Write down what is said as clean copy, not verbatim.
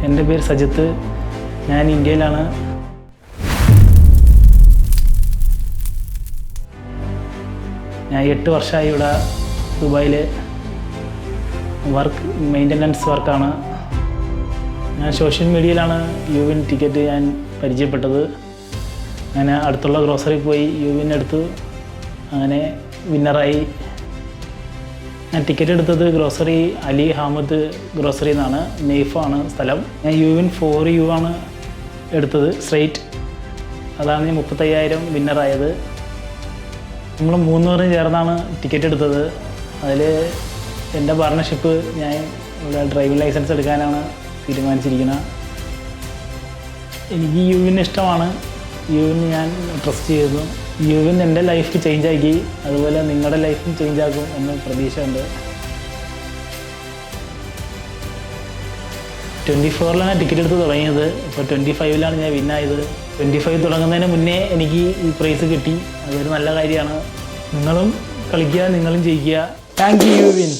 എൻ്റെ പേര് സജിത്ത്. ഞാൻ ഇന്ത്യയിലാണ്. ഞാൻ 8 വർഷമായി ഇവിടെ ദുബായിൽ മെയിൻ്റനൻസ് വർക്കാണ്. ഞാൻ സോഷ്യൽ മീഡിയയിലാണ് യുവിൻ ടിക്കറ്റ് ഞാൻ പരിചയപ്പെട്ടത്. ഞാൻ അടുത്തുള്ള ഗ്രോസറി പോയി യുവിൻ എടുത്തു, അങ്ങനെ വിന്നറായി. ഞാൻ ടിക്കറ്റ് എടുത്തത് ഗ്രോസറി അലി ഹാമദ് ഗ്രോസറി എന്നാണ്, നെയ്ഫാണ് സ്ഥലം. ഞാൻ യുവിൻ 4U ആണ് എടുത്തത്, സ്ട്രെയിറ്റ്. അതാണ് 35,000 വിന്നറായത്. നമ്മൾ 3 പേരും ചേർന്നാണ് ടിക്കറ്റ് എടുത്തത്. അതിൽ എൻ്റെ പാർട്ണർഷിപ്പ് ഞാൻ ഇവിടെ ഡ്രൈവിംഗ് ലൈസൻസ് എടുക്കാനാണ് തീരുമാനിച്ചിരിക്കുന്നത്. എനിക്ക് യുവിൻ ഇഷ്ടമാണ്. യുവിൻ ഞാൻ ട്രസ്റ്റ് ചെയ്തു. യുവിൻ എൻ്റെ ലൈഫ് ചേഞ്ചാക്കി, അതുപോലെ നിങ്ങളുടെ ലൈഫും ചേഞ്ചാക്കും എന്ന് പ്രതീക്ഷയുണ്ട്. 24-ലാണ് ടിക്കറ്റ് എടുത്ത് തുടങ്ങിയത്. ഇപ്പോൾ 25-ലാണ് ഞാൻ വിന്നായത്. 25 തുടങ്ങുന്നതിന് മുന്നേ എനിക്ക് ഈ പ്രൈസ് കിട്ടി. അതൊരു നല്ല കാര്യമാണ്. നിങ്ങളും കളിക്കുക, നിങ്ങളും ജയിക്കുക. Thank you യുവിൻ.